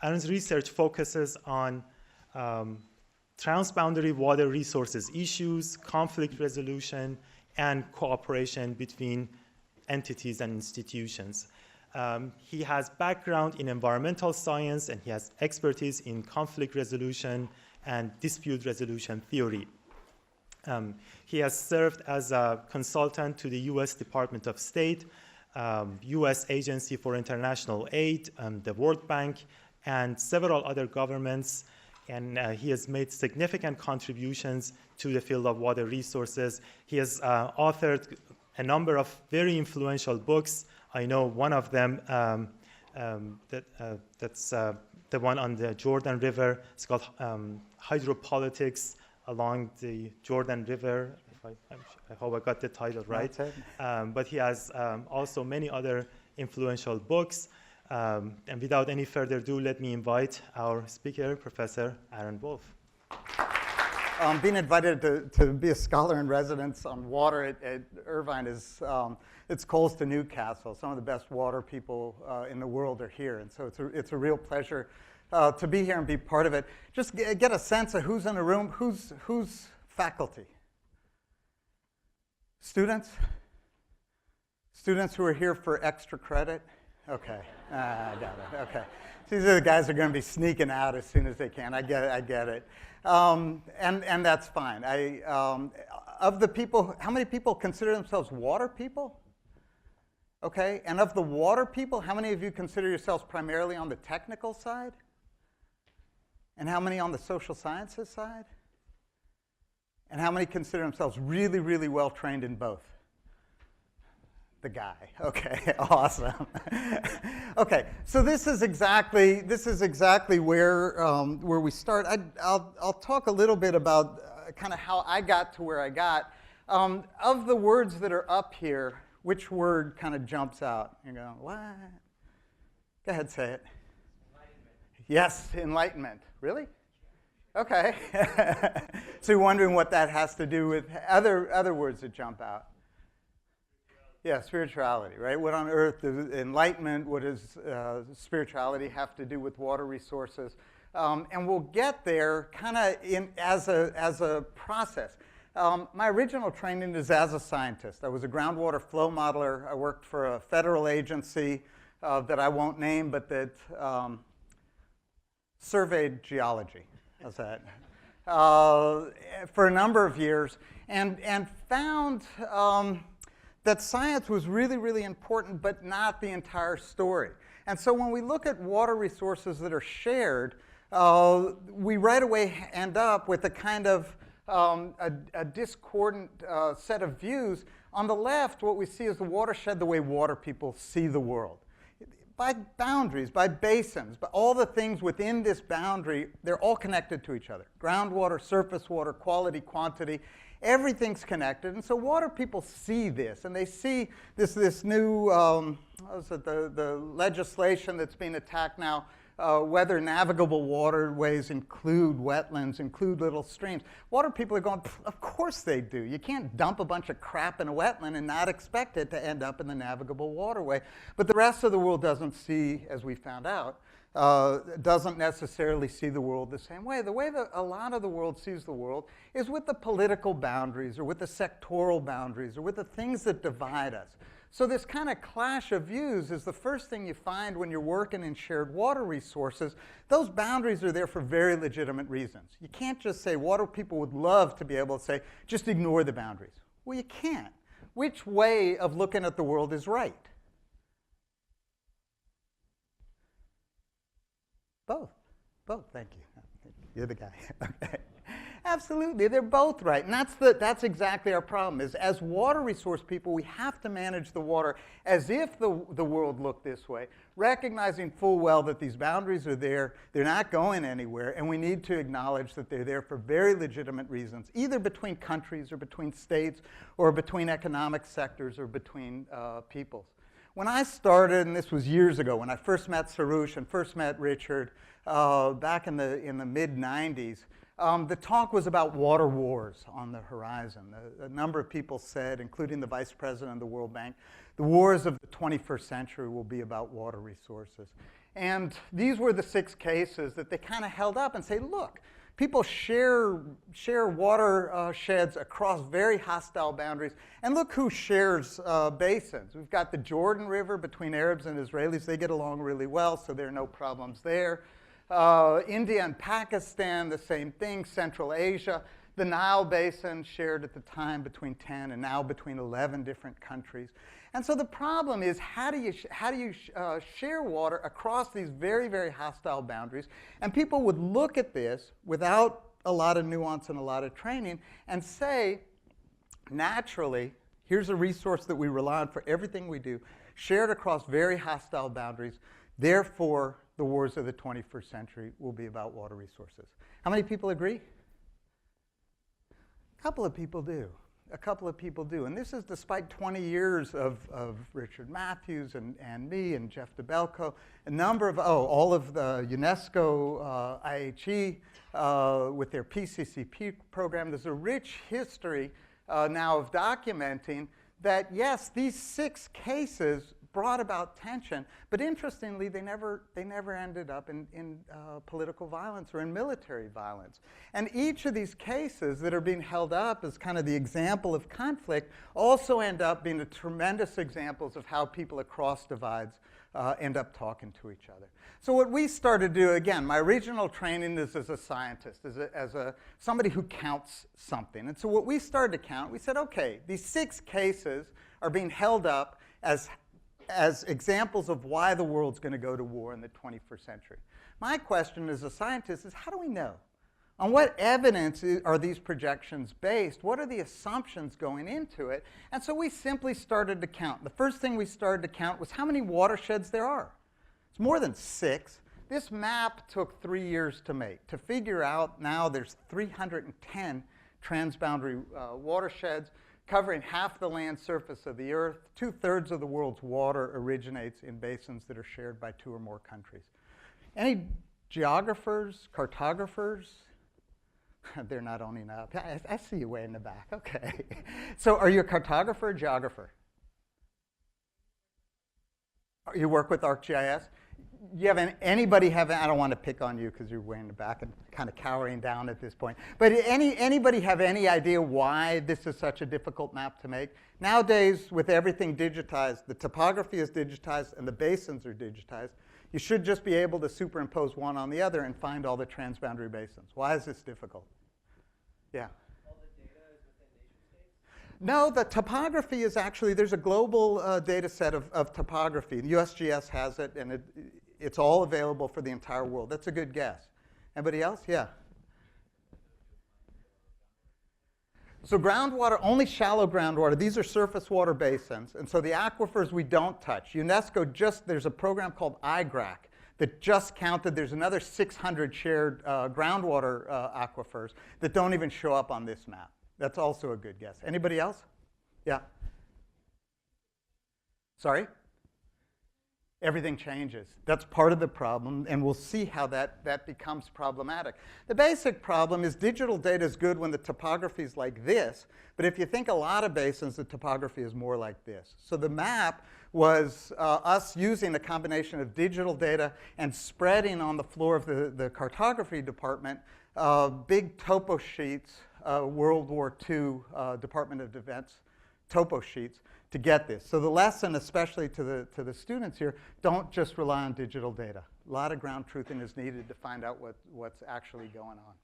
Aaron's research focuses on transboundary water resources issues, conflict resolution, and cooperation between entities and institutions. He has background in environmental science, and he has expertise in conflict resolution and dispute resolution theory. He has served as a consultant to the US Department of State, US Agency for International Aid, the World Bank, and several other governments. And he has made significant contributions to the field of water resources. He has authored a number of very influential books. I know one of them, that's the one on the Jordan River. It's called Hydropolitics Along the Jordan River. I hope I got the title right. But he has also many other influential books. And without any further ado, let me invite our speaker, Professor Aaron Wolf. Being invited to be a scholar in residence on water at Irvine is, it's Coles to Newcastle. Some of the best water people in the world are here. And so it's a real pleasure to be here and be part of it. Just get a sense of who's in the room, who's faculty. Students? Students who are here for extra credit? Okay, I got it, okay. These are the guys that are going to be sneaking out as soon as they can. I get it. And that's fine. Of the people, how many people consider themselves water people? Okay, and of the water people, how many of you consider yourselves primarily on the technical side? And how many on the social sciences side? And how many consider themselves really, really well trained in both? The guy. Okay, awesome. Okay, so this is exactly where we start. I'll talk a little bit about kind of how I got to where I got. Of the words that are up here, which word kind of jumps out? You go, what? Go ahead, say it. Enlightenment. Yes, enlightenment. Really? Okay. So you're wondering what that has to do with other words that jump out. Yeah, spirituality, right? What on earth does enlightenment, what does spirituality have to do with water resources? And we'll get there kind of as a process. My original training is as a scientist. I was a groundwater flow modeler. I worked for a federal agency that I won't name, but that surveyed geology. How's that? For a number of years, and found that science was really, really important, but not the entire story. And so when we look at water resources that are shared, we right away end up with a kind of a discordant set of views. On the left, what we see is the watershed the way water people see the world. By boundaries, by basins, by all the things within this boundary, they're all connected to each other. Groundwater, surface water, quality, quantity, everything's connected. And so water people see this, and they see this new, the legislation that's being attacked now, whether navigable waterways include wetlands, include little streams. Water people are going, of course they do. You can't dump a bunch of crap in a wetland and not expect it to end up in the navigable waterway. But the rest of the world doesn't see, as we found out, doesn't necessarily see the world the same way. The way that a lot of the world sees the world is with the political boundaries or with the sectoral boundaries or with the things that divide us. So this kind of clash of views is the first thing you find when you're working in shared water resources. Those boundaries are there for very legitimate reasons. You can't just say, water people would love to be able to say, just ignore the boundaries. Well, you can't. Which way of looking at the world is right? Both. Both, thank you. You're the guy. Okay. Absolutely, they're both right. And that's exactly our problem, is as water resource people, we have to manage the water as if the world looked this way, recognizing full well that these boundaries are there, they're not going anywhere, and we need to acknowledge that they're there for very legitimate reasons, either between countries or between states or between economic sectors or between peoples. When I started, and this was years ago, when I first met Sarush and first met Richard back in the mid-90s, the talk was about water wars on the horizon. A number of people said, including the vice president of the World Bank, the wars of the 21st century will be about water resources. And these were the 6 cases that they kind of held up and say, look, people share water sheds across very hostile boundaries. And look who shares basins. We've got the Jordan River between Arabs and Israelis. They get along really well, so there are no problems there. India and Pakistan, the same thing. Central Asia. The Nile Basin shared at the time between 10 and now between 11 different countries. And so the problem is, how do you share water across these very, very hostile boundaries? And people would look at this without a lot of nuance and a lot of training and say, naturally, here's a resource that we rely on for everything we do, shared across very hostile boundaries. Therefore, the wars of the 21st century will be about water resources. How many people agree? A couple of people do. A couple of people do. And this is despite 20 years of Richard Matthews and me and Jeff DeBelco, a number of, all of the UNESCO, IHE with their PCCP program. There's a rich history now of documenting that, yes, these 6 cases brought about tension, but interestingly, they never ended up in political violence or in military violence. And each of these cases that are being held up as kind of the example of conflict also end up being the tremendous examples of how people across divides end up talking to each other. So what we started to do, again, my original training is as a scientist, as somebody who counts something. And so what we started to count, we said, okay, these 6 cases are being held up as examples of why the world's going to go to war in the 21st century. My question as a scientist is, how do we know? On what evidence are these projections based? What are the assumptions going into it? And so we simply started to count. The first thing we started to count was how many watersheds there are. It's more than 6. This map took 3 years to make. To figure out now there's 310 transboundary watersheds, covering half the land surface of the Earth. 2/3 of the world's water originates in basins that are shared by 2 or more countries. Any geographers, cartographers? They're not owning up. I see you way in the back. Okay. So are you a cartographer or geographer? You work with ArcGIS? You have anybody have, I don't want to pick on you because you're way in the back and kind of cowering down at this point, but anybody have any idea why this is such a difficult map to make? Nowadays, with everything digitized, the topography is digitized and the basins are digitized. You should just be able to superimpose one on the other and find all the transboundary basins. Why is this difficult? Yeah. All the data is within nation states? No, the topography is actually, there's a global data set of topography. The USGS has it, and it's all available for the entire world. That's a good guess. Anybody else? Yeah. So groundwater, only shallow groundwater. These are surface water basins. And so the aquifers we don't touch. UNESCO there's a program called IGRAC that just counted. There's another 600 shared groundwater aquifers that don't even show up on this map. That's also a good guess. Anybody else? Yeah. Sorry? Everything changes. That's part of the problem, and we'll see how that becomes problematic. The basic problem is digital data is good when the topography is like this, but if you think a lot of basins, the topography is more like this. So the map was us using a combination of digital data and spreading on the floor of the cartography department big topo sheets, World War II Department of Defense topo sheets, to get this. So the lesson, especially to the students here, don't just rely on digital data. A lot of ground truthing is needed to find out what's actually going on.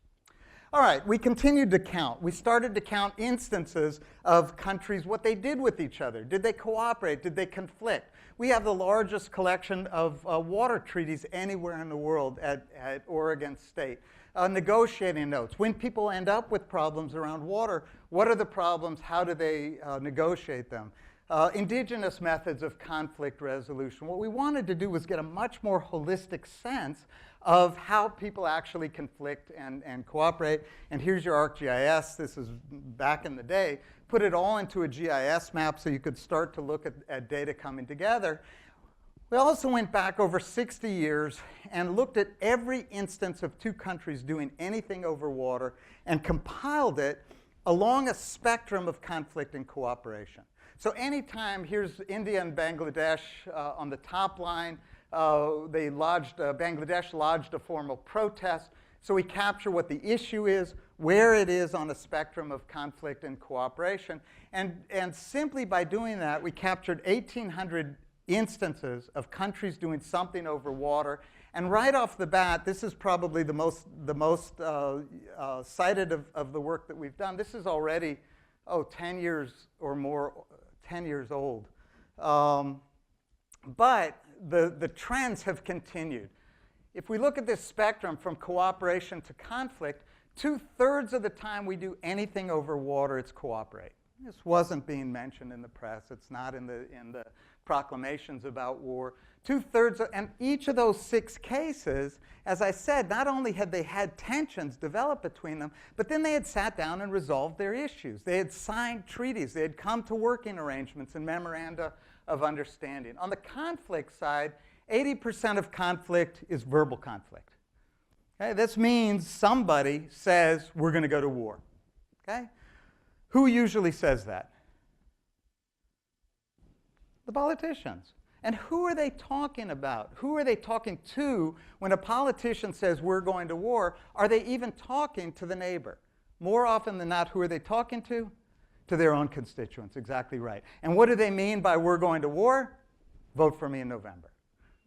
All right, we continued to count. We started to count instances of countries, what they did with each other. Did they cooperate? Did they conflict? We have the largest collection of water treaties anywhere in the world at Oregon State. Negotiating notes. When people end up with problems around water, what are the problems? How do they negotiate them? Indigenous methods of conflict resolution. What we wanted to do was get a much more holistic sense of how people actually conflict and cooperate. And here's your ArcGIS. This is back in the day. Put it all into a GIS map so you could start to look at data coming together. We also went back over 60 years and looked at every instance of 2 countries doing anything over water and compiled it along a spectrum of conflict and cooperation. So anytime, here's India and Bangladesh on the top line. Bangladesh lodged a formal protest. So we capture what the issue is, where it is on a spectrum of conflict and cooperation. And simply by doing that, we captured 1,800 instances of countries doing something over water. And right off the bat, this is probably the most cited of the work that we've done. This is already, 10 years or more, 10 years old. But the trends have continued. If we look at this spectrum from cooperation to conflict, 2/3 of the time we do anything over water, it's cooperate. This wasn't being mentioned in the press. It's not in the proclamations about war. 2/3, and each of those 6 cases, as I said, not only had they had tensions develop between them, but then they had sat down and resolved their issues. They had signed treaties. They had come to working arrangements and memoranda of understanding. On the conflict side, 80% of conflict is verbal conflict. Okay? This means somebody says, we're going to go to war. Okay? Who usually says that? The politicians. And who are they talking about? Who are they talking to when a politician says we're going to war? Are they even talking to the neighbor? More often than not, who are they talking to? To their own constituents, exactly right. And what do they mean by we're going to war? Vote for me in November,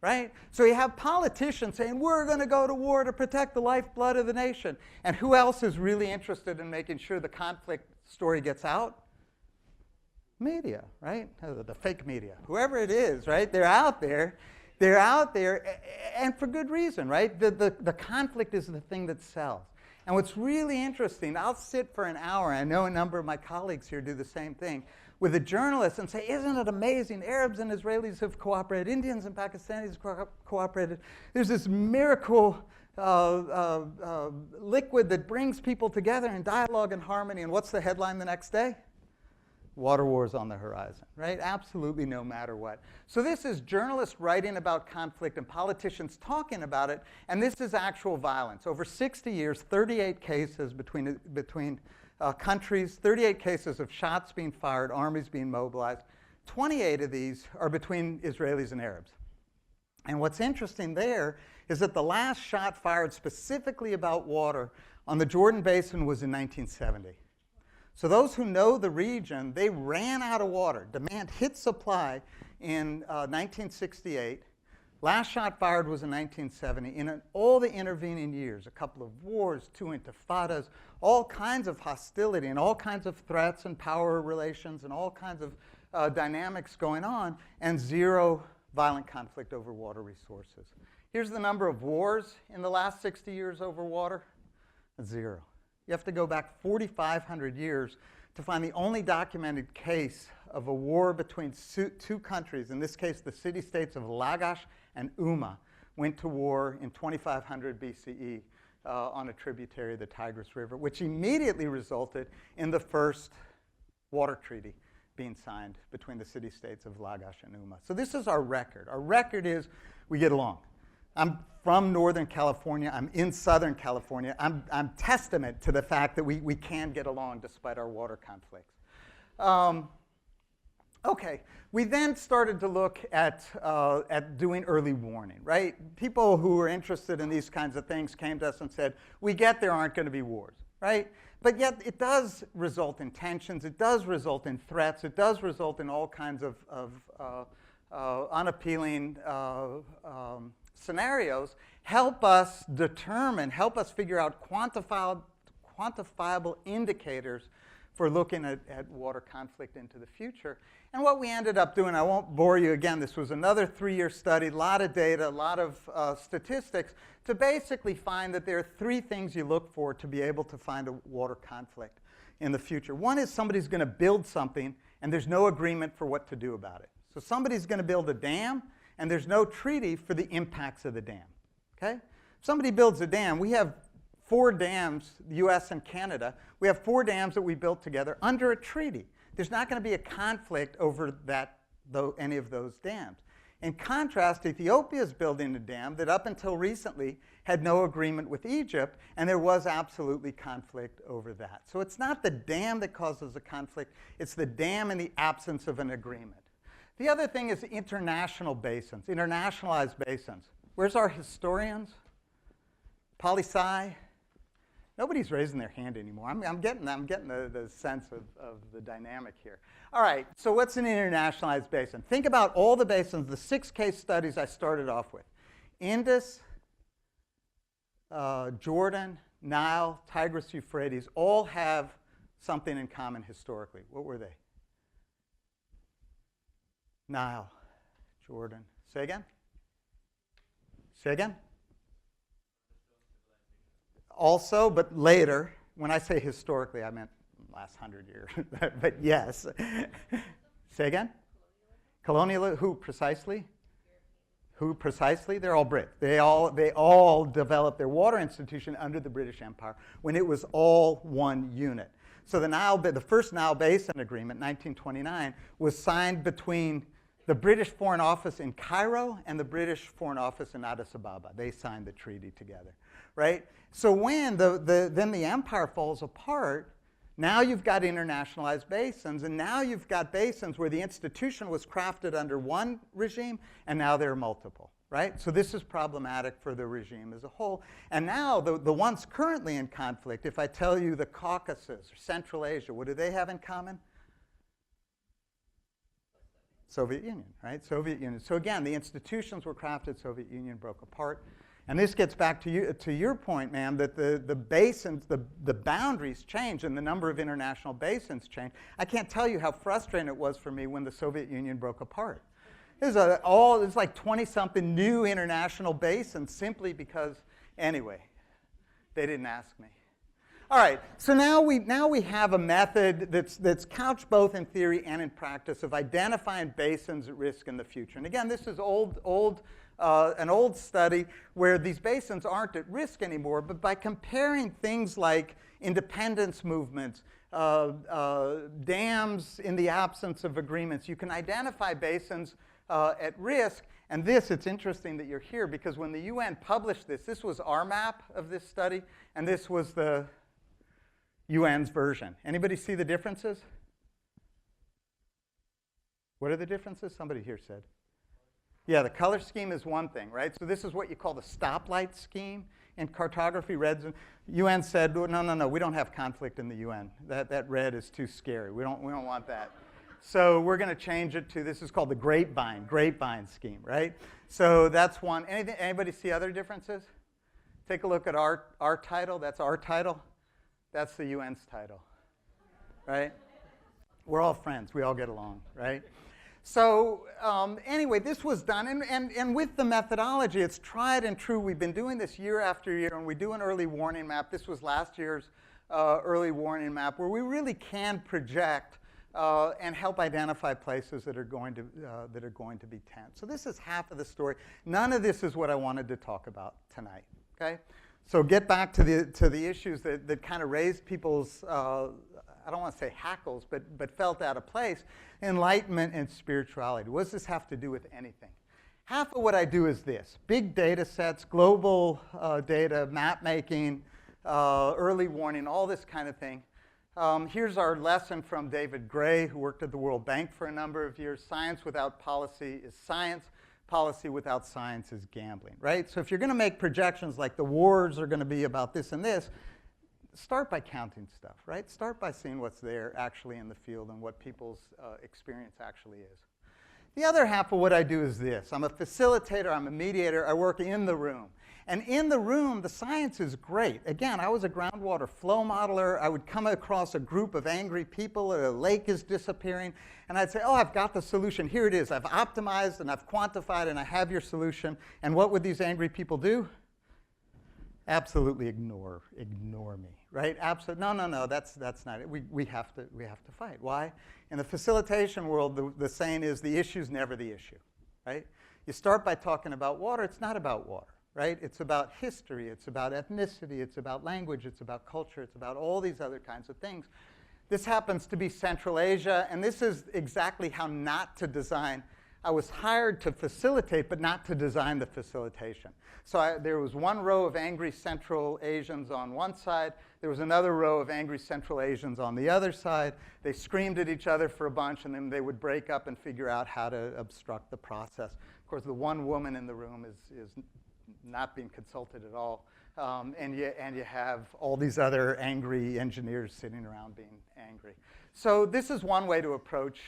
right? So you have politicians saying we're going to go to war to protect the lifeblood of the nation. And who else is really interested in making sure the conflict story gets out? Media, right? The fake media, whoever it is, right? They're out there, and for good reason, right? The conflict is the thing that sells. And what's really interesting, I'll sit for an hour, I know a number of my colleagues here do the same thing, with a journalist and say, isn't it amazing? Arabs and Israelis have cooperated, Indians and Pakistanis have cooperated. There's this miracle liquid that brings people together in dialogue and harmony. And what's the headline the next day? Water wars on the horizon, right? Absolutely no matter what. So this is journalists writing about conflict and politicians talking about it, and this is actual violence. Over 60 years, 38 cases between countries, 38 cases of shots being fired, armies being mobilized. 28 of these are between Israelis and Arabs. And what's interesting there is that the last shot fired specifically about water on the Jordan Basin was in 1970. So those who know the region, they ran out of water. Demand hit supply in 1968. Last shot fired was in 1970. In all the intervening years, a couple of wars, 2 intifadas, all kinds of hostility and all kinds of threats and power relations and all kinds of dynamics going on, and 0 violent conflict over water resources. Here's the number of wars in the last 60 years over water. 0. You have to go back 4,500 years to find the only documented case of a war between 2 countries. In this case, the city-states of Lagash and Umma went to war in 2500 BCE on a tributary of the Tigris River, which immediately resulted in the first water treaty being signed between the city-states of Lagash and Umma. So this is our record. Our record is we get along. I'm from Northern California. I'm in Southern California. I'm testament to the fact that we can get along despite our water conflicts. Okay, we then started to look at doing early warning, right? People who were interested in these kinds of things came to us and said, we get there aren't going to be wars, right? But yet it does result in tensions. It does result in threats. It does result in all kinds of unappealing scenarios. Help us determine, help us figure out quantifiable indicators for looking at water conflict into the future. And what we ended up doing, I won't bore you again, this was another 3-year study, a lot of data, a lot of statistics, to basically find that there are 3 things you look for to be able to find a water conflict in the future. One is somebody's going to build something, and there's no agreement for what to do about it. So somebody's going to build a dam, and there's no treaty for the impacts of the dam. Okay? If somebody builds a dam, we have 4 dams, the US and Canada. We have 4 dams that we built together under a treaty. There's not going to be a conflict over any of those dams. In contrast, Ethiopia is building a dam that up until recently had no agreement with Egypt, and there was absolutely conflict over that. So it's not the dam that causes the conflict, it's the dam in the absence of an agreement. The other thing is international basins, internationalized basins. Where's our historians? Poli-sci? Nobody's raising their hand anymore. I'm getting the sense of the dynamic here. All right, so what's an internationalized basin? Think about all the basins, the 6 case studies I started off with. Indus, Jordan, Nile, Tigris, Euphrates, all have something in common historically. What were they? Nile, Jordan. Say again? Say again? Also, but later, when I say historically, I meant last 100 years, but yes. Say again? Colonial, who precisely? Who precisely? They're all Brits. They all developed their water institution under the British Empire when it was all one unit. So the first Nile Basin Agreement, 1929, was signed between the British Foreign Office in Cairo and the British Foreign Office in Addis Ababa. They signed the treaty together, right? So when then the empire falls apart, now you've got internationalized basins, and now you've got basins where the institution was crafted under one regime, and now there are multiple, right? So this is problematic for the regime as a whole. And now the ones currently in conflict, if I tell you the Caucasus or Central Asia, what do they have in common? Soviet Union, right? Soviet Union. So again, the institutions were crafted, Soviet Union broke apart. And this gets back to your point, ma'am, that the basins, the boundaries change and the number of international basins change. I can't tell you how frustrating it was for me when the Soviet Union broke apart. There's like 20-something new international basins simply because, anyway, they didn't ask me. All right, so now we have a method that's couched both in theory and in practice of identifying basins at risk in the future. And again, this is an old study where these basins aren't at risk anymore, but by comparing things like independence movements, dams in the absence of agreements, you can identify basins at risk. And it's interesting that you're here because when the UN published this was our map of this study, and this was the UN's version. Anybody see the differences? What are the differences? Somebody here said. Yeah, the color scheme is one thing, right? So this is what you call the stoplight scheme in cartography. Reds and UN said, no, we don't have conflict in the UN. That red is too scary. We don't want that. So we're going to change it to, this is called the grapevine scheme, right? So that's one. Anybody see other differences? Take a look at our title. That's our title. That's the UN's title, right? We're all friends. We all get along, right? So anyway, this was done. And with the methodology, it's tried and true. We've been doing this year after year, and we do an early warning map. This was last year's early warning map, where we really can project and help identify places that are going to be tense. So this is half of the story. None of this is what I wanted to talk about tonight, okay? So get back to the issues that kind of raised people's, I don't want to say hackles, but felt out of place. Enlightenment and spirituality. What does this have to do with anything? Half of what I do is this. Big data sets, global data, map making, early warning, all this kind of thing. Here's our lesson from David Gray, who worked at the World Bank for a number of years. Science without policy is science. Policy without science is gambling, right? So if you're going to make projections like the wars are going to be about this and this, start by counting stuff, right? Start by seeing what's there actually in the field and what people's experience actually is. The other half of what I do is this. I'm a facilitator. I'm a mediator. I work in the room. And in the room, the science is great. Again, I was a groundwater flow modeler. I would come across a group of angry people. A lake is disappearing. And I'd say, oh, I've got the solution. Here it is. I've optimized and I've quantified and I have your solution. And what would these angry people do? Absolutely ignore me, right? Absolutely. No, that's not it. We have to fight. Why? In the facilitation world, the saying is the issue's never the issue, right? You start by talking about water. It's not about water. Right? It's about history, it's about ethnicity, it's about language, it's about culture, it's about all these other kinds of things. This happens to be Central Asia, and this is exactly how not to design. I was hired to facilitate, but not to design the facilitation. So there was one row of angry Central Asians on one side. There was another row of angry Central Asians on the other side. They screamed at each other for a bunch, and then they would break up and figure out how to obstruct the process. Of course, the one woman in the room is not being consulted at all. And you have all these other angry engineers sitting around being angry. So this is one way to approach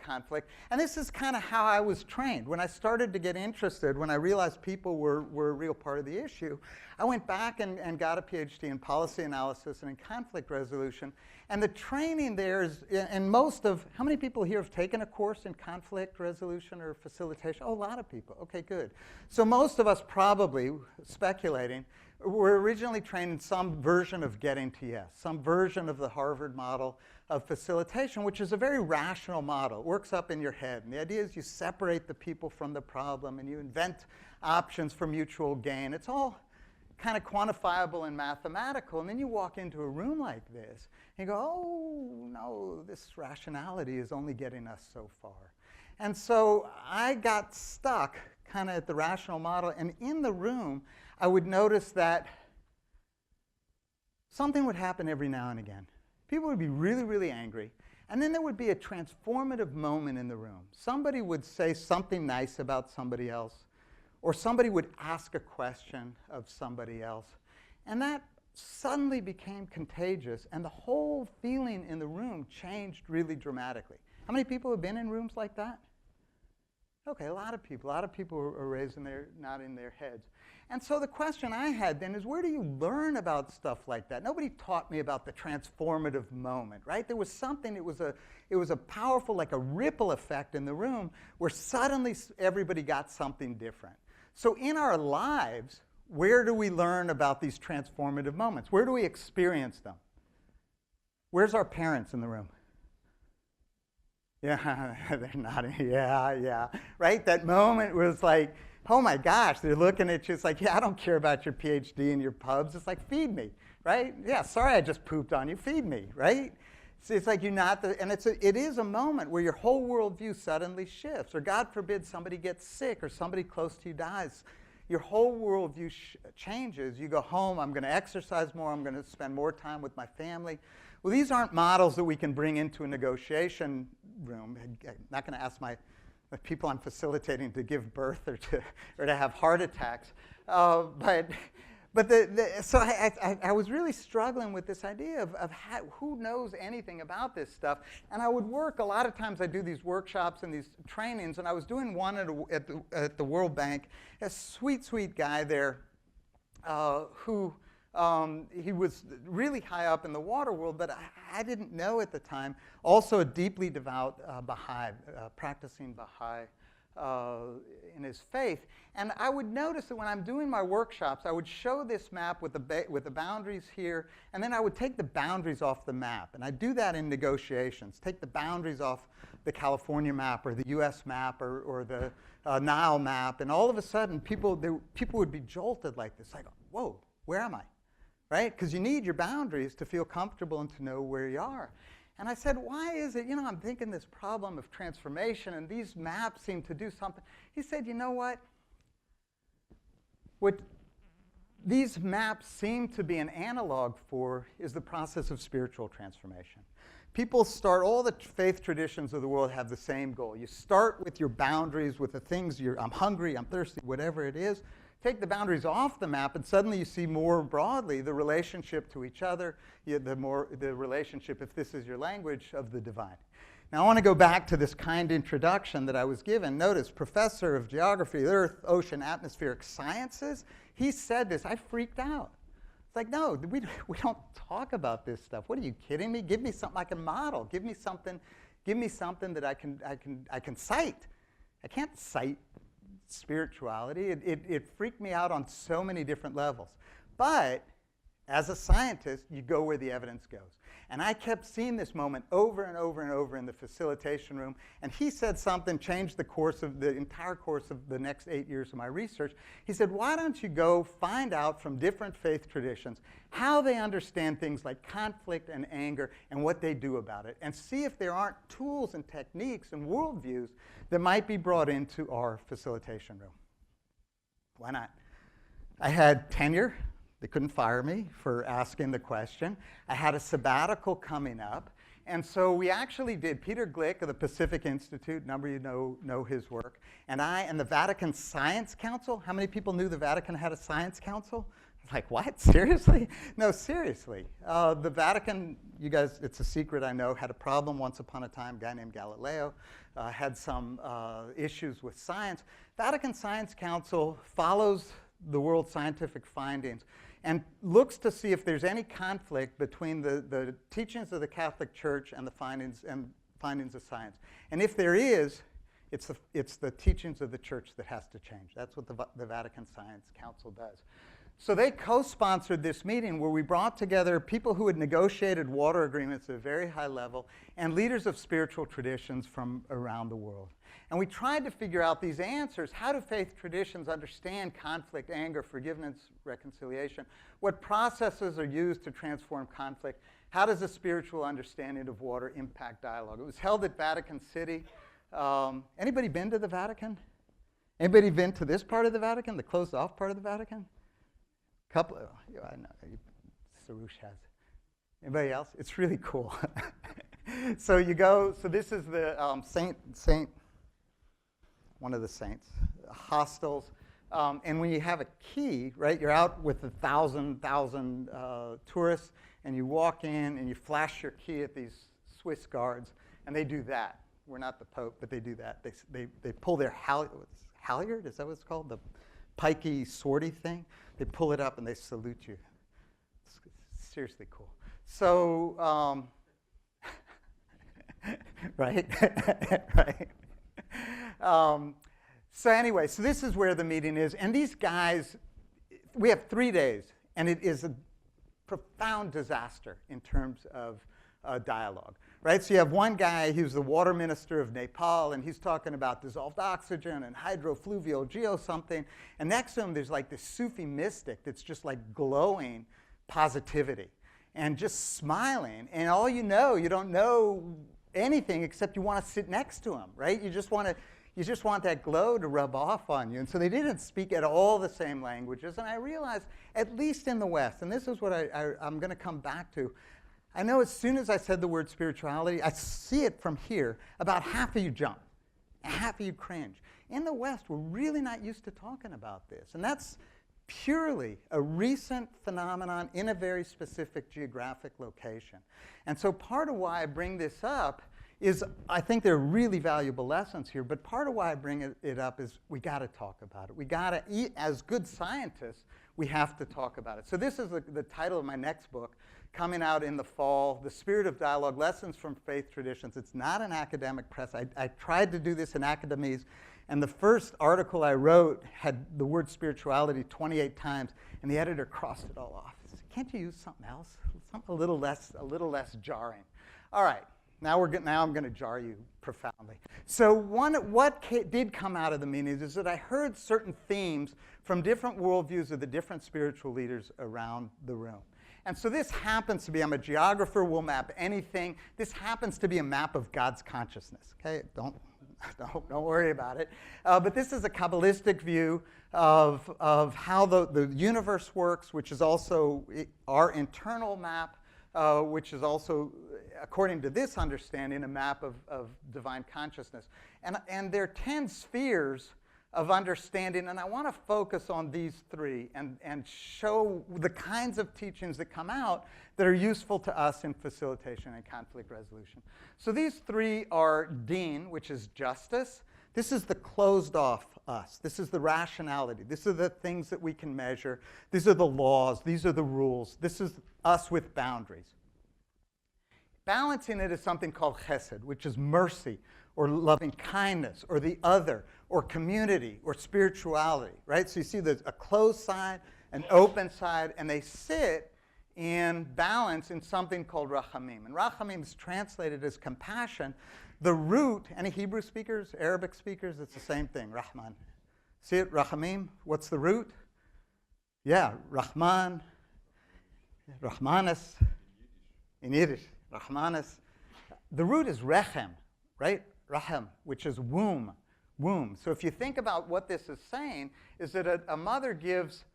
conflict. And this is kind of how I was trained. When I started to get interested, when I realized people were a real part of the issue, I went back and got a PhD in policy analysis and in conflict resolution. And the training there is, and most of, how many people here have taken a course in conflict resolution or facilitation? Oh, a lot of people. Okay, good. So most of us probably, speculating, were originally trained in some version of getting to yes, some version of the Harvard model of facilitation, which is a very rational model. It works up in your head. And the idea is you separate the people from the problem and you invent options for mutual gain. It's all kind of quantifiable and mathematical. And then you walk into a room like this and you go, oh, no, this rationality is only getting us so far. And so I got stuck kind of at the rational model. And in the room, I would notice that something would happen every now and again. People would be really, really angry. And then there would be a transformative moment in the room. Somebody would say something nice about somebody else, or somebody would ask a question of somebody else. And that suddenly became contagious, and the whole feeling in the room changed really dramatically. How many people have been in rooms like that? Okay, a lot of people. A lot of people are raising their, nodding their heads. And so the question I had then is, where do you learn about stuff like that? Nobody taught me about the transformative moment, right? There was something, it was a powerful, like a ripple effect in the room where suddenly everybody got something different. So in our lives, where do we learn about these transformative moments? Where do we experience them? Where's our parents in the room? Yeah, they're nodding. Yeah, right? That moment was like, oh my gosh, they're looking at you. It's like, yeah, I don't care about your PhD and your pubs. It's like, feed me, right? Yeah, sorry I just pooped on you. Feed me, right? So it's like you're not the, and it is a moment where your whole worldview suddenly shifts. Or God forbid somebody gets sick or somebody close to you dies. Your whole worldview changes. You go home, I'm going to exercise more, I'm going to spend more time with my family. Well, these aren't models that we can bring into a negotiation room. I'm not going to ask my people I'm facilitating to give birth or to have heart attacks. But so I was really struggling with this idea of who knows anything about this stuff. And I would work, a lot of times I do these workshops and these trainings, and I was doing one at the World Bank. A sweet, sweet guy there who he was really high up in the water world, but I didn't know at the time. Also a deeply devout Baha'i, practicing Baha'i in his faith. And I would notice that when I'm doing my workshops, I would show this map with the boundaries here, and then I would take the boundaries off the map. And I do that in negotiations. Take the boundaries off the California map or the US map or the Nile map, and all of a sudden people would be jolted like this, like, whoa, where am I? Right? Because you need your boundaries to feel comfortable and to know where you are. And I said, why is it, I'm thinking this problem of transformation, and these maps seem to do something. He said, you know what? What these maps seem to be an analog for is the process of spiritual transformation. People start, all the faith traditions of the world have the same goal. You start with your boundaries, with the things I'm hungry, I'm thirsty, whatever it is. Take the boundaries off the map, and suddenly you see more broadly the relationship to each other, the relationship, if this is your language, of the divine. Now I want to go back to this kind introduction that I was given. Notice, professor of geography, earth, ocean, atmospheric sciences, he said this. I freaked out. It's like, no, we don't talk about this stuff. What are you kidding me? Give me something I can model. Give me something that I can cite. I can't cite spirituality. It freaked me out on so many different levels. But as a scientist, you go where the evidence goes. And I kept seeing this moment over and over and over in the facilitation room. And he said something, changed the entire course of the next 8 years of my research. He said, why don't you go find out from different faith traditions how they understand things like conflict and anger and what they do about it, and see if there aren't tools and techniques and worldviews that might be brought into our facilitation room. Why not? I had tenure. They couldn't fire me for asking the question. I had a sabbatical coming up. And so we actually did, Peter Glick of the Pacific Institute, a number of you know his work, and I and the Vatican Science Council. How many people knew the Vatican had a science council? Like, what? Seriously? No, seriously. The Vatican, you guys, it's a secret I know, had a problem once upon a time. A guy named Galileo had some issues with science. Vatican Science Council follows the world's scientific findings and looks to see if there's any conflict between the teachings of the Catholic Church and the findings of science. And if there is, it's the teachings of the Church that has to change. That's what the Vatican Science Council does. So they co-sponsored this meeting where we brought together people who had negotiated water agreements at a very high level and leaders of spiritual traditions from around the world. And we tried to figure out these answers. How do faith traditions understand conflict, anger, forgiveness, reconciliation? What processes are used to transform conflict? How does a spiritual understanding of water impact dialogue? It was held at Vatican City. Anybody been to the Vatican? Anybody been to this part of the Vatican, the closed-off part of the Vatican? Couple. I know. Sarush has. Anybody else? It's really cool. So you go. So this is the one of the saints, hostels. And when you have a key, right, you're out with 1,000 tourists, and you walk in and you flash your key at these Swiss guards, and they do that. We're not the Pope, but they do that. They pull their halyard, is that what it's called? The pikey, swordy thing. They pull it up and they salute you. It's seriously cool. So, right? Right. So anyway, so this is where the meeting is. And these guys, we have 3 days, and it is a profound disaster in terms of dialogue. Right? So you have one guy, he was the water minister of Nepal, and he's talking about dissolved oxygen and hydrofluvial geo something. And next to him, there's like this Sufi mystic that's just like glowing positivity and just smiling. And all you don't know anything except you want to sit next to him, right? You just want that glow to rub off on you. And so they didn't speak at all the same languages. And I realized, at least in the West, and this is what I'm going to come back to, I know as soon as I said the word spirituality, I see it from here, about half of you jump, and half of you cringe. In the West, we're really not used to talking about this. And that's purely a recent phenomenon in a very specific geographic location. And so part of why I bring this up is I think there are really valuable lessons here, but part of why I bring it up is we got to talk about it. We got to, as good scientists, we have to talk about it. So this is the title of my next book, coming out in the fall, The Spirit of Dialogue, Lessons from Faith Traditions. It's not an academic press. I tried to do this in academies, and the first article I wrote had the word spirituality 28 times, and the editor crossed it all off. He said, can't you use something else? Something a little less jarring. All right, now I'm going to jar you profoundly. So what did come out of the meetings is that I heard certain themes from different worldviews of the different spiritual leaders around the room. And so this happens to be, I'm a geographer, we'll map anything. This happens to be a map of God's consciousness, okay? Don't worry about it. But this is a Kabbalistic view of how the universe works, which is also our internal map, which is also, according to this understanding, a map of divine consciousness. And there are 10 spheres of understanding, and I want to focus on these 3 and show the kinds of teachings that come out that are useful to us in facilitation and conflict resolution. So these 3 are Deen, which is justice. This is the closed-off us. This is the rationality. These are the things that we can measure. These are the laws. These are the rules. This is us with boundaries. Balancing it is something called chesed, which is mercy, or loving kindness, or the other, or community, or spirituality, right? So you see there's a closed side, an open side, and they sit in balance in something called rachamim. And rachamim is translated as compassion. The root, any Hebrew speakers, Arabic speakers, it's the same thing, Rahman. See it, rachamim? What's the root? Yeah, Rahman, Rahmanis, in Yiddish, Rahmanis. The root is rechem, right? Rahem, which is womb, womb. So if you think about what this is saying, is that a mother gives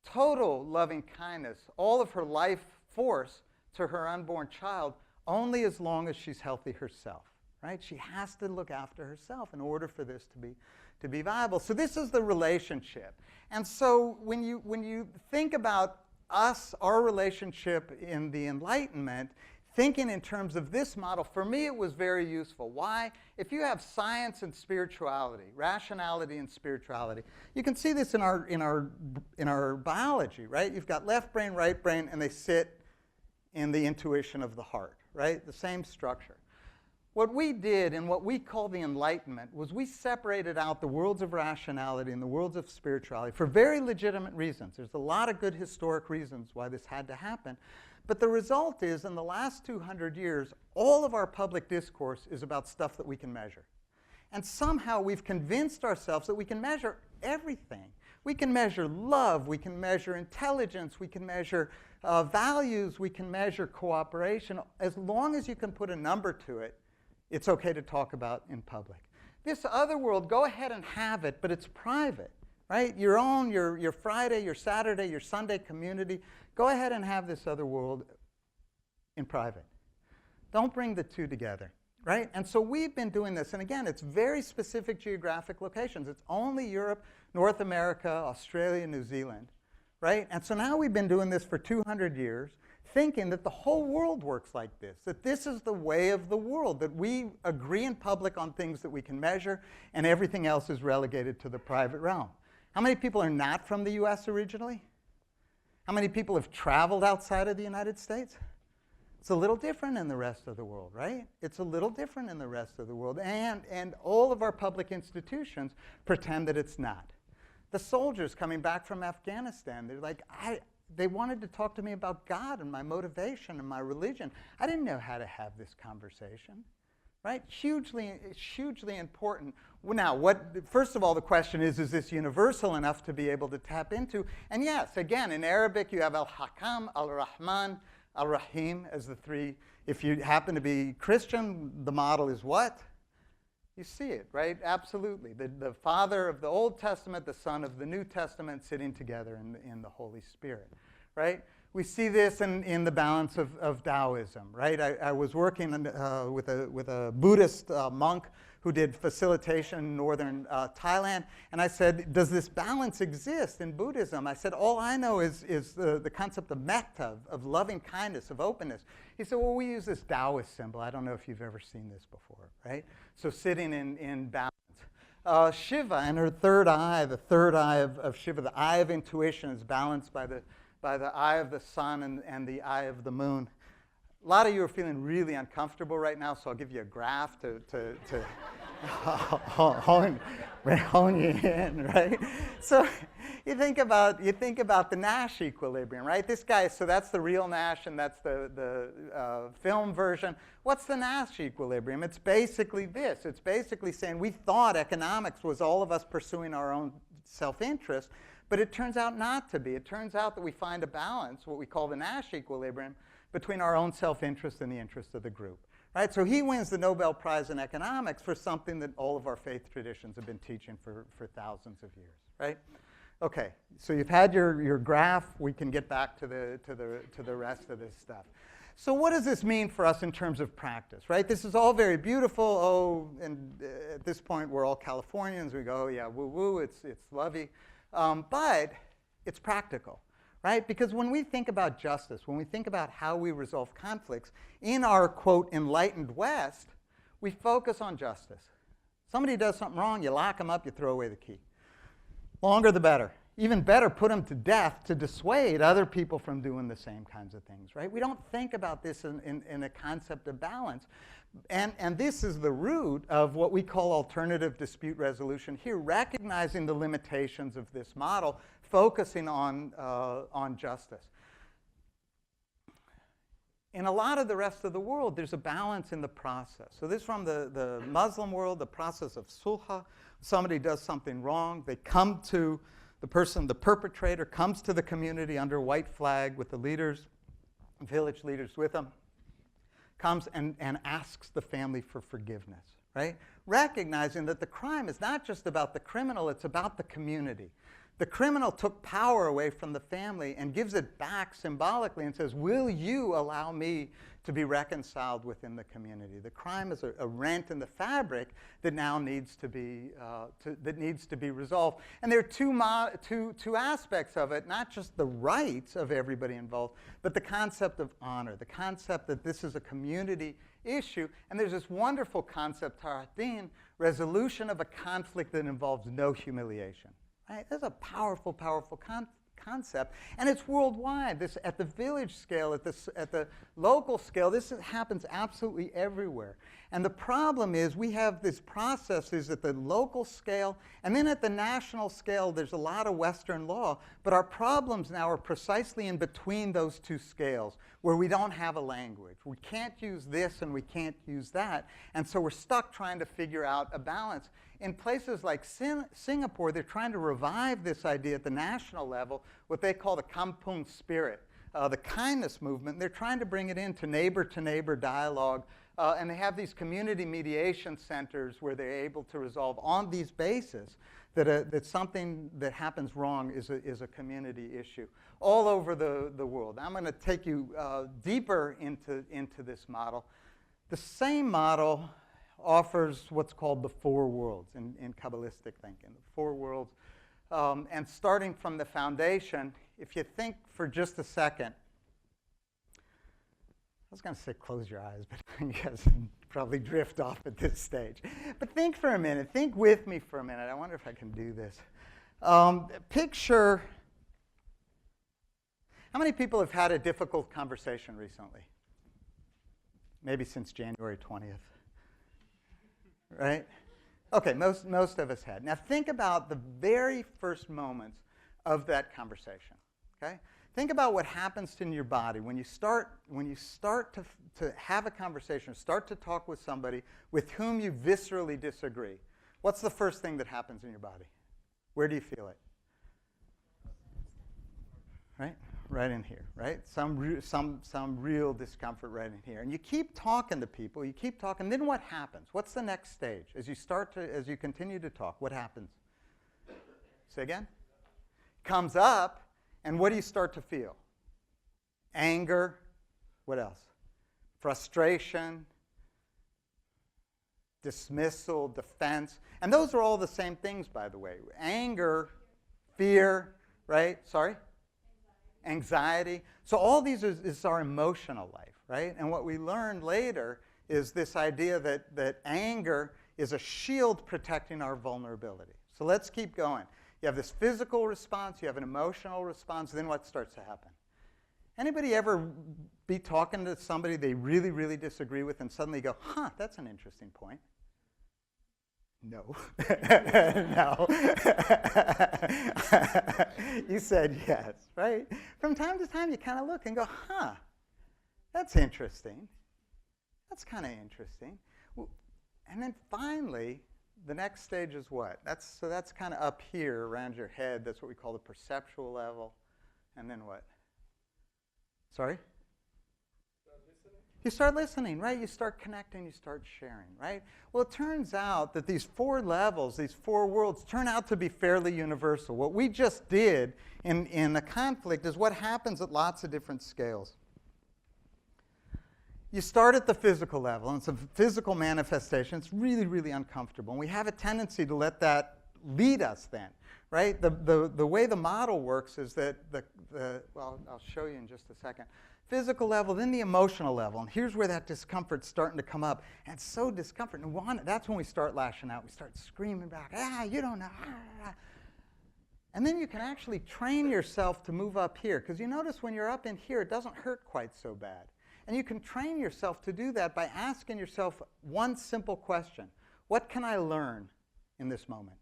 total loving kindness, all of her life force to her unborn child, only as long as she's healthy herself, right? She has to look after herself in order for this to be viable. So this is the relationship. And so when you think about us, our relationship in the Enlightenment, thinking in terms of this model, for me it was very useful. Why? If you have science and spirituality, rationality and spirituality, you can see this in our biology, right? You've got left brain, right brain, and they sit in the intuition of the heart, right? The same structure. What we did and what we call the Enlightenment was we separated out the worlds of rationality and the worlds of spirituality for very legitimate reasons. There's a lot of good historic reasons why this had to happen. But the result is, in the last 200 years, all of our public discourse is about stuff that we can measure. And somehow we've convinced ourselves that we can measure everything. We can measure love, we can measure intelligence, we can measure values, we can measure cooperation. As long as you can put a number to it, it's okay to talk about in public. This other world, go ahead and have it, but it's private, right? Your own, your Friday, your Saturday, your Sunday community, go ahead and have this other world in private. Don't bring the two together, right? And so we've been doing this, and again, it's very specific geographic locations. It's only Europe, North America, Australia, New Zealand, right? And so now we've been doing this for 200 years, thinking that the whole world works like this, that this is the way of the world, that we agree in public on things that we can measure, and everything else is relegated to the private realm. How many people are not from the US originally? How many people have traveled outside of the United States? It's a little different in the rest of the world, right? It's a little different in the rest of the world. And all of our public institutions pretend that it's not. The soldiers coming back from Afghanistan, they're like, they wanted to talk to me about God and my motivation and my religion. I didn't know how to have this conversation, right? Hugely important. Now, first of all, the question is this universal enough to be able to tap into? And yes, again, in Arabic, you have Al-Hakam, Al-Rahman, Al-Rahim as the three. If you happen to be Christian, the model is what? You see it, right? Absolutely. The Father of the Old Testament, the Son of the New Testament sitting together in the Holy Spirit, right? We see this in the balance of Taoism, right? I was working with a Buddhist monk who did facilitation in northern Thailand, and I said, does this balance exist in Buddhism? I said, all I know is the concept of metta, of loving kindness, of openness. He said, well, we use this Taoist symbol. I don't know if you've ever seen this before, right? So sitting in balance. Shiva and her third eye, the third eye of Shiva, the eye of intuition, is balanced by the eye of the sun and the eye of the moon. A lot of you are feeling really uncomfortable right now, so I'll give you a graph to hone you in, right? So you think about the Nash equilibrium, right? This guy, so that's the real Nash, and that's the film version. What's the Nash equilibrium? It's basically this. It's basically saying we thought economics was all of us pursuing our own self-interest, but it turns out not to be. It turns out that we find a balance, what we call the Nash equilibrium, between our own self-interest and the interest of the group. Right? So he wins the Nobel Prize in economics for something that all of our faith traditions have been teaching for thousands of years. Right? Okay, so you've had your graph. We can get back to the rest of this stuff. So what does this mean for us in terms of practice? Right? This is all very beautiful. Oh, and at this point we're all Californians. We go, oh yeah, woo woo, it's lovey, but it's practical. Right? Because when we think about justice, when we think about how we resolve conflicts, in our, quote, enlightened West, we focus on justice. Somebody does something wrong, you lock them up, you throw away the key. Longer the better. Even better, put them to death to dissuade other people from doing the same kinds of things. Right? We don't think about this in a concept of balance. And this is the root of what we call alternative dispute resolution here, recognizing the limitations of this model, focusing on justice. in a lot of the rest of the world, there's a balance in the process. So this is from the Muslim world, the process of sulh. Somebody does something wrong, they come to the person, the perpetrator comes to the community under a white flag with the leaders, village leaders with them, comes and asks the family for forgiveness, right? Recognizing that the crime is not just about the criminal, it's about the community. The criminal took power away from the family and gives it back symbolically and says, will you allow me to be reconciled within the community? The crime is a rent in the fabric that now needs to be, resolved. And there are two aspects of it, not just the rights of everybody involved, but the concept of honor, the concept that this is a community issue. And there's this wonderful concept, taratin, resolution of a conflict that involves no humiliation. Right? That's a powerful, powerful concept, and it's worldwide. This at the village scale, at the local scale, this happens absolutely everywhere. And the problem is we have these processes at the local scale, and then at the national scale, there's a lot of Western law, but our problems now are precisely in between those two scales, where we don't have a language. We can't use this and we can't use that, and so we're stuck trying to figure out a balance. In places like Singapore, they're trying to revive this idea at the national level, what they call the kampung spirit, the kindness movement. They're trying to bring it into neighbor-to-neighbor dialogue, and they have these community mediation centers where they're able to resolve on these bases that something that happens wrong is a community issue all over the world. I'm going to take you deeper into this model. The same model offers what's called the four worlds in Kabbalistic thinking, the four worlds. And starting from the foundation, if you think for just a second, I was going to say close your eyes, but you guys probably drift off at this stage. But think for a minute. Think with me for a minute. I wonder if I can do this. Picture, how many people have had a difficult conversation recently? Maybe since January 20th. Right? Okay, most of us had. Now think about the very first moments of that conversation. Okay? Think about what happens in your body when you start to have a conversation, start to talk with somebody with whom you viscerally disagree. What's the first thing that happens in your body? Where do you feel it? Right? Right in here, right? Some real discomfort right in here. And you keep talking to people, you keep talking, then what happens? What's the next stage? As you continue to talk, what happens? Say again? Comes up, and what do you start to feel? Anger, what else? Frustration, dismissal, defense. And those are all the same things, by the way. Anger, fear, right? Sorry? Anxiety. So all these is our emotional life, right? And what we learned later is this idea that anger is a shield protecting our vulnerability. So let's keep going. You have this physical response, you have an emotional response, then what starts to happen? Anybody ever be talking to somebody they really, really disagree with and suddenly go, huh, that's an interesting point? No. No. You said yes, right? From time to time, you kind of look and go, huh, that's interesting. That's kind of interesting. And then finally, the next stage is what? That's kind of up here around your head. That's what we call the perceptual level. And then what? Sorry? You start listening, right? You start connecting, you start sharing, right? Well, it turns out that these four levels, these four worlds, turn out to be fairly universal. What we just did in a conflict is what happens at lots of different scales. You start at the physical level, and it's a physical manifestation. It's really, really uncomfortable. And we have a tendency to let that lead us then, right? The way the model works is that well, I'll show you in just a second. Physical level, then the emotional level. And here's where that discomfort's starting to come up. And it's so discomforting. That's when we start lashing out. We start screaming back, you don't know. And then you can actually train yourself to move up here. Because you notice when you're up in here, it doesn't hurt quite so bad. And you can train yourself to do that by asking yourself one simple question. What can I learn in this moment?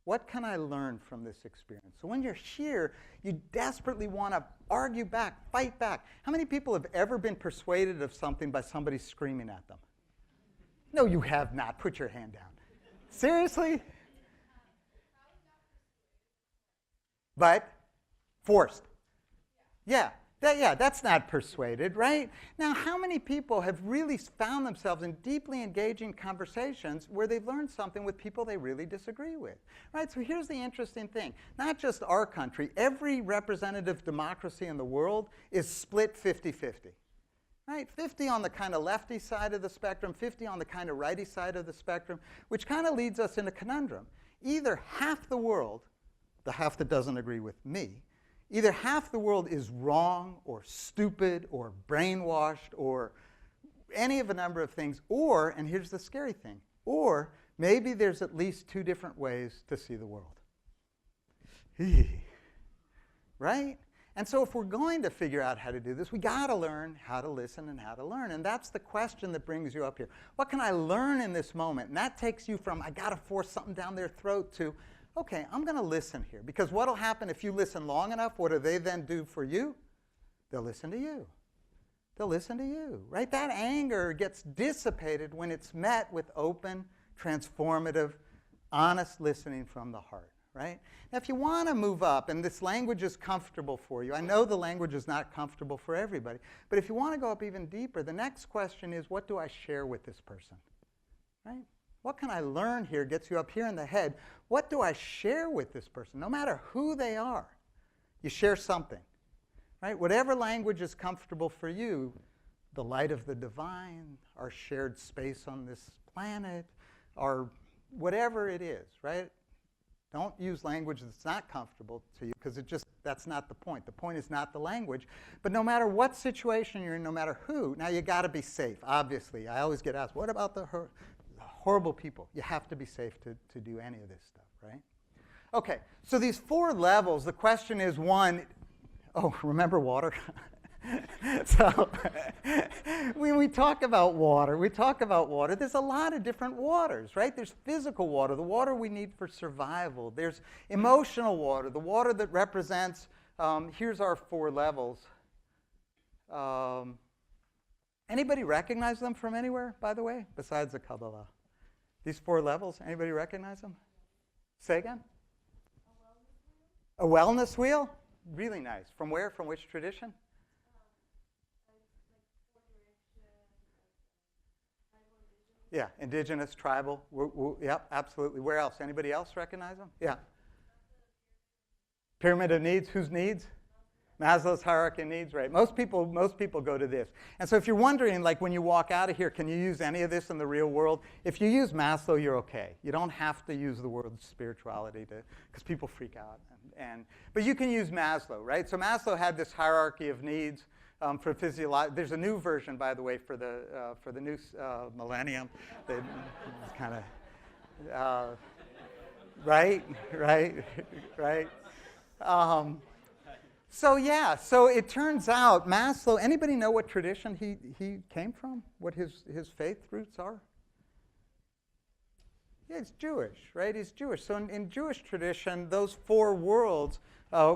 What can I learn from this experience? So when you're here, you desperately want to argue back, fight back. How many people have ever been persuaded of something by somebody screaming at them? No, you have not. Put your hand down. Seriously? But forced. Yeah. That's not persuaded, right? Now, how many people have really found themselves in deeply engaging conversations where they've learned something with people they really disagree with, right? So here's the interesting thing. Not just our country, every representative democracy in the world is split 50-50, right? 50 on the kind of lefty side of the spectrum, 50 on the kind of righty side of the spectrum, which kind of leads us in a conundrum. Either half the world, the half that doesn't agree with me, either half the world is wrong or stupid or brainwashed or any of a number of things, or, and here's the scary thing, or maybe there's at least two different ways to see the world. Right? And so if we're going to figure out how to do this, we got to learn how to listen and how to learn. And that's the question that brings you up here. What can I learn in this moment? And that takes you from, I got to force something down their throat to, okay, I'm going to listen here. Because what will happen if you listen long enough? What do they then do for you? They'll listen to you. They'll listen to you, right? That anger gets dissipated when it's met with open, transformative, honest listening from the heart, right? Now, if you want to move up, and this language is comfortable for you, I know the language is not comfortable for everybody, but if you want to go up even deeper, the next question is, what do I share with this person, right? What can I learn here gets you up here in the head. What do I share with this person? No matter who they are, you share something, right? Whatever language is comfortable for you, the light of the divine, our shared space on this planet, or whatever it is, right? Don't use language that's not comfortable to you, because that's not the point. The point is not the language. But no matter what situation you're in, no matter who, now you got to be safe, obviously. I always get asked, what about the horrible people? You have to be safe to do any of this stuff, right? Okay, so these 4 levels, the question is, one, remember water? So when we talk about water, there's a lot of different waters, right? There's physical water, the water we need for survival. There's emotional water, the water that represents, here's our 4 levels. Anybody recognize them from anywhere, by the way, besides the Kabbalah? These 4 levels, anybody recognize them? Say again? A wellness wheel? Really nice. From where? From which tradition? Yeah, indigenous, tribal. Yep, absolutely. Where else? Anybody else recognize them? Yeah. Pyramid of needs. Whose needs? Maslow's hierarchy of needs, right? Most people go to this. And so if you're wondering, like when you walk out of here, can you use any of this in the real world? If you use Maslow, you're okay. You don't have to use the word spirituality because people freak out. But you can use Maslow, right? So Maslow had this hierarchy of needs. For physiological, there's a new version, by the way, for the new millennium. Kind of right. So it turns out Maslow. Anybody know what tradition he came from? What his faith roots are? Yeah, he's Jewish, right? He's Jewish. So in Jewish tradition, those 4 worlds.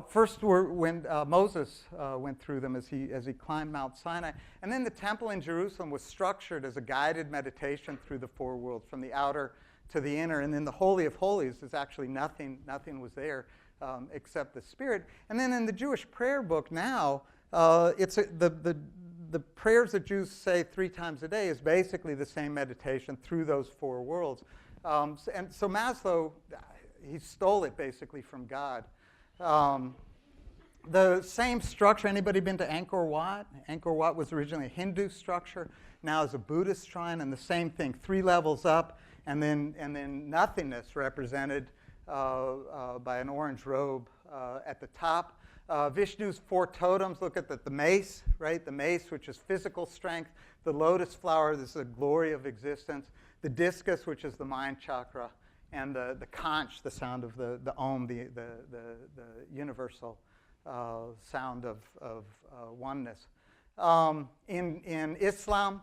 First were when Moses went through them as he climbed Mount Sinai. And then the temple in Jerusalem was structured as a guided meditation through the 4 worlds, from the outer to the inner. And then the Holy of Holies is actually nothing was there except the Spirit. And then in the Jewish prayer book now, it's the prayers that Jews say 3 times a day is basically the same meditation through those 4 worlds. And so Maslow, he stole it basically from God. The same structure, anybody been to Angkor Wat? Angkor Wat was originally a Hindu structure, now is a Buddhist shrine, and the same thing, 3 levels up, and then nothingness represented by an orange robe at the top. Vishnu's 4 totems, look at the mace, right? The mace, which is physical strength. The lotus flower, this is a glory of existence. The discus, which is the mind chakra. And the conch, the sound of the Om, the universal sound of oneness. In Islam,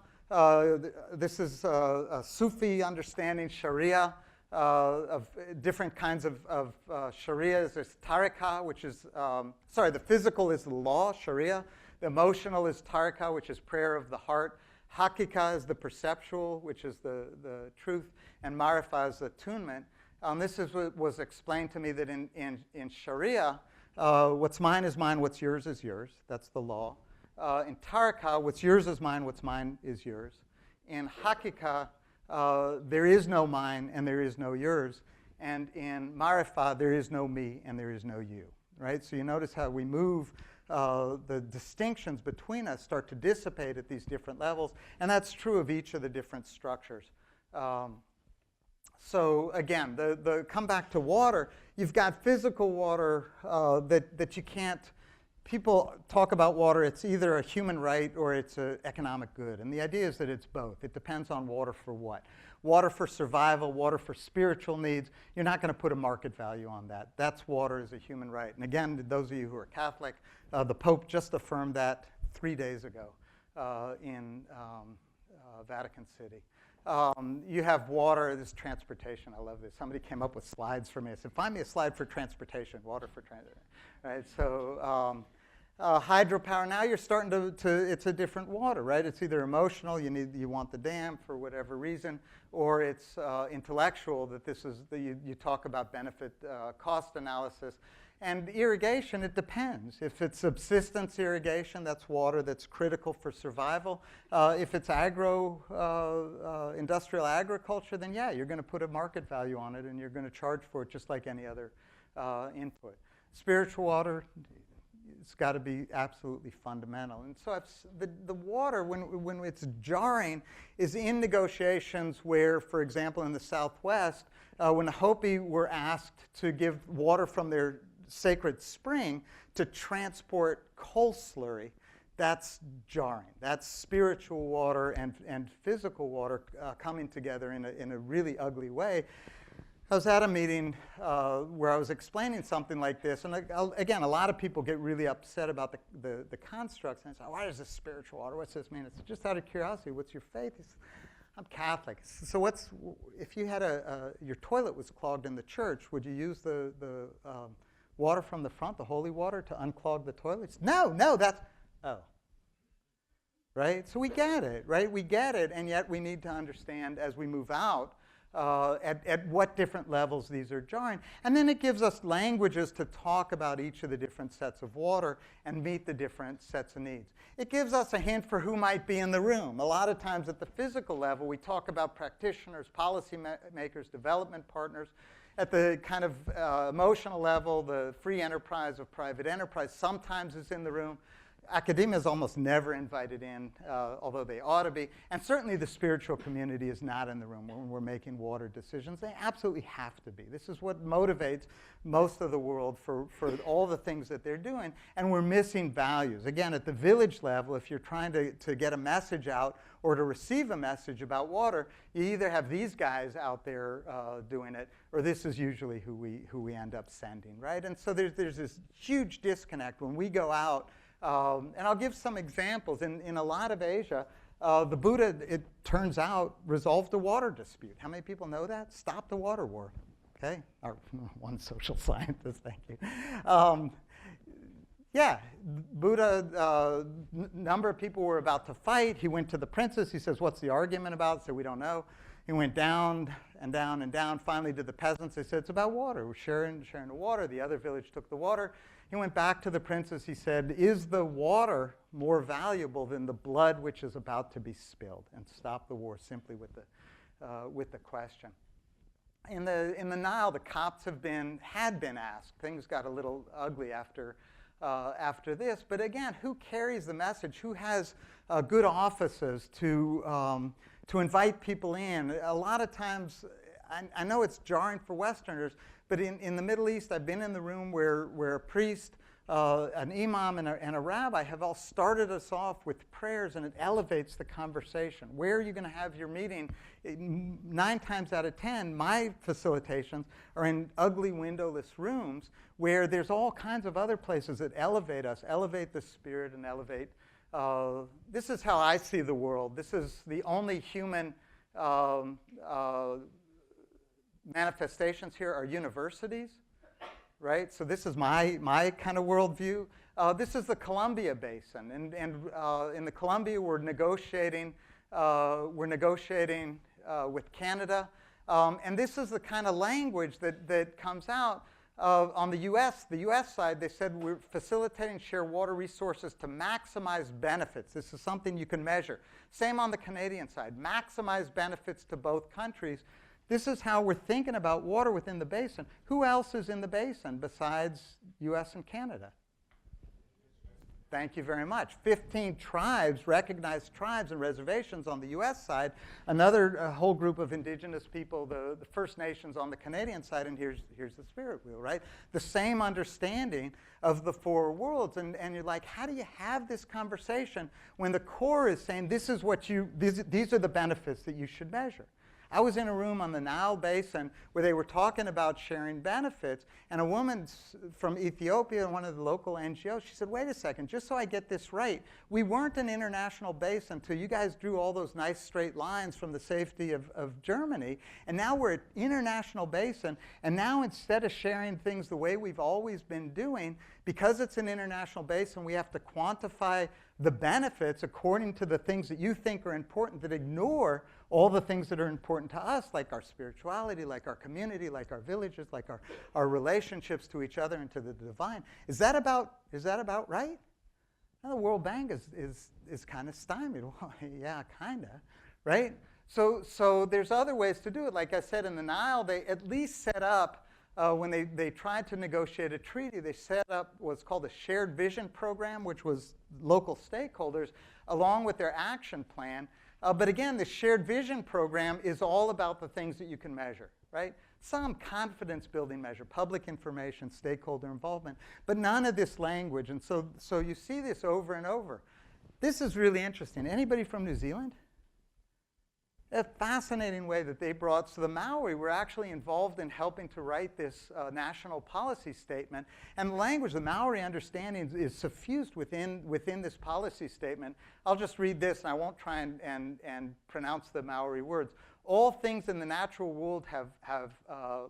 this is a Sufi understanding, Sharia. of different kinds of Sharias. There's tarika, which is, the physical is the law, Sharia. The emotional is tarika, which is prayer of the heart. Hakika is the perceptual, which is the truth. And marifa is attunement. This is what was explained to me that in Sharia, what's mine is mine, what's yours is yours. That's the law. In tarika, what's yours is mine, what's mine is yours. In hakika, there is no mine and there is no yours. And in marifa, there is no me and there is no you. Right? So you notice how we move, the distinctions between us start to dissipate at these different levels. And that's true of each of the different structures. So again, the come back to water, you've got physical water that you can't. People talk about water, it's either a human right or it's an economic good. And the idea is that it's both. It depends on water for what. Water for survival, water for spiritual needs. You're not going to put a market value on that. That's water as a human right. And again, those of you who are Catholic, the Pope just affirmed that 3 days ago in Vatican City. You have water, this transportation, I love this. Somebody came up with slides for me. I said, find me a slide for transportation, water for transportation. Right, so hydropower, now you're starting to, it's a different water, right? It's either emotional, you want the dam for whatever reason, or it's intellectual, that this is, you talk about benefit cost analysis. And irrigation, it depends. If it's subsistence irrigation, that's water that's critical for survival. If it's industrial agriculture, then yeah, you're going to put a market value on it and you're going to charge for it just like any other input. Spiritual water, it's got to be absolutely fundamental. And so the water, when it's jarring, is in negotiations where, for example, in the Southwest, when the Hopi were asked to give water from their sacred spring to transport coal slurry, that's jarring. That's spiritual water and physical water coming together in a really ugly way. I was at a meeting where I was explaining something like this, and again, a lot of people get really upset about the constructs, and say, why is this spiritual water? What's this mean? It's just out of curiosity. What's your faith? I'm Catholic. So if you had your toilet was clogged in the church, would you use the water from the front, the holy water, to unclog the toilets? No, that's, right? So we get it, right? We get it, and yet we need to understand as we move out at what different levels these are jarring. And then it gives us languages to talk about each of the different sets of water and meet the different sets of needs. It gives us a hint for who might be in the room. A lot of times at the physical level, we talk about practitioners, policy makers, development partners. At the kind of emotional level, the free enterprise of private enterprise sometimes is in the room. Academia is almost never invited in, although they ought to be. And certainly the spiritual community is not in the room when we're making water decisions. They absolutely have to be. This is what motivates most of the world for all the things that they're doing. And we're missing values. Again, at the village level, if you're trying to get a message out or to receive a message about water, you either have these guys out there doing it, or this is usually who we end up sending, right? And so there's this huge disconnect when we go out. And I'll give some examples. In a lot of Asia, the Buddha, it turns out, resolved the water dispute. How many people know that? Stop the water war. Okay? One social scientist, thank you. Yeah, Buddha, number of people were about to fight. He went to the princess. He says, what's the argument about? So we don't know. He went down and down and down, finally to the peasants. They said, it's about water. We're sharing the water. The other village took the water. He went back to the princess. He said, is the water more valuable than the blood which is about to be spilled? And stop the war simply with the question. In the Nile, the Copts had been asked. Things got a little ugly after this. But again, who carries the message? Who has good offices to invite people in? A lot of times, I know it's jarring for Westerners, but in the Middle East, I've been in the room where a priest, an imam, and a rabbi have all started us off with prayers, and it elevates the conversation. Where are you going to have your meeting? 9 times out of 10, my facilitations are in ugly windowless rooms where there's all kinds of other places that elevate us, elevate the spirit, and elevate. This is how I see the world. This is the only human manifestations here are universities, right? So this is my kind of worldview. This is the Columbia Basin, and in the Columbia we're negotiating with Canada, and this is the kind of language that comes out on the U.S. side. They said we're facilitating shared water resources to maximize benefits. This is something you can measure. Same on the Canadian side, maximize benefits to both countries. This is how we're thinking about water within the basin. Who else is in the basin besides U.S. and Canada? Thank you very much. 15 tribes, recognized tribes and reservations on the U.S. side. Another whole group of indigenous people, the First Nations on the Canadian side, and here's the spirit wheel, right? The same understanding of the four worlds. And you're like, how do you have this conversation when the core is saying this is what these are the benefits that you should measure? I was in a room on the Nile Basin where they were talking about sharing benefits, and a woman from Ethiopia, one of the local NGOs, she said, wait a second, just so I get this right, we weren't an international basin until you guys drew all those nice straight lines from the safety of Germany, and now we're an international basin, and now instead of sharing things the way we've always been doing, because it's an international basin, we have to quantify the benefits according to the things that you think are important that ignore all the things that are important to us, like our spirituality, like our community, like our villages, like our relationships to each other and to the divine. Is that about right? Now, the World Bank is kind of stymied. Well, yeah, kind of, right? So there's other ways to do it. Like I said, in the Nile, they at least set up, when they tried to negotiate a treaty, they set up what's called a shared vision program, which was local stakeholders, along with their action plan. But again, the shared vision program is all about the things that you can measure, right? Some confidence-building measure, public information, stakeholder involvement, but none of this language. And so you see this over and over. This is really interesting. Anybody from New Zealand? A fascinating way that they brought, so the Maori were actually involved in helping to write this national policy statement. And the language, the Maori understanding is suffused within this policy statement. I'll just read this, and I won't try and pronounce the Maori words. All things in the natural world have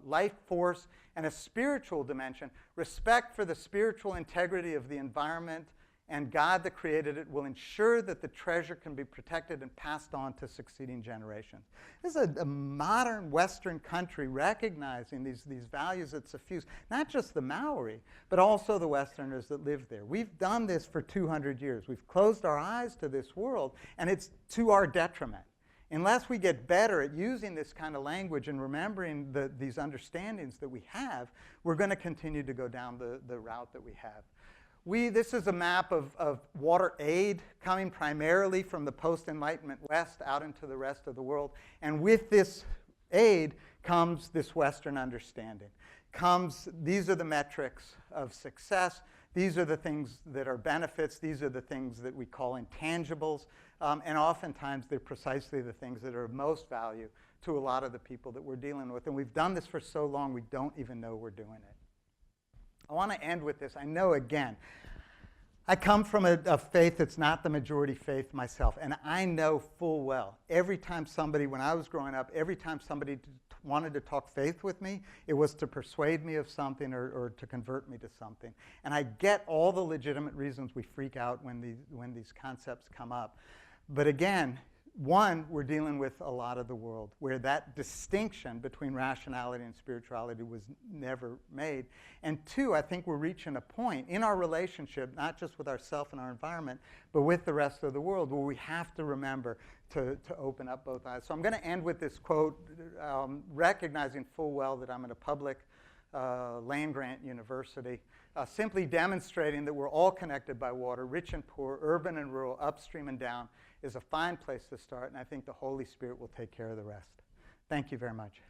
life force and a spiritual dimension. Respect for the spiritual integrity of the environment and God that created it will ensure that the treasure can be protected and passed on to succeeding generations. This is a modern Western country recognizing these values that suffuse not just the Maori, but also the Westerners that live there. We've done this for 200 years. We've closed our eyes to this world, and it's to our detriment. Unless we get better at using this kind of language and remembering these understandings that we have, we're going to continue to go down the route that we have. This is a map of water aid coming primarily from the post-Enlightenment West out into the rest of the world. And with this aid comes this Western understanding. These are the metrics of success. These are the things that are benefits. These are the things that we call intangibles. And oftentimes they're precisely the things that are of most value to a lot of the people that we're dealing with. And we've done this for so long we don't even know we're doing it. I want to end with this. I know, again, I come from a faith that's not the majority faith myself, and I know full well, every time somebody, when I was growing up, every time somebody wanted to talk faith with me, it was to persuade me of something or to convert me to something. And I get all the legitimate reasons we freak out when these concepts come up. But again, one, we're dealing with a lot of the world where that distinction between rationality and spirituality was never made. And two, I think we're reaching a point in our relationship, not just with ourselves and our environment, but with the rest of the world, where we have to remember to open up both eyes. So I'm going to end with this quote, recognizing full well that I'm at a public land-grant university, simply demonstrating that we're all connected by water, rich and poor, urban and rural, upstream and down, is a fine place to start, and I think the Holy Spirit will take care of the rest. Thank you very much.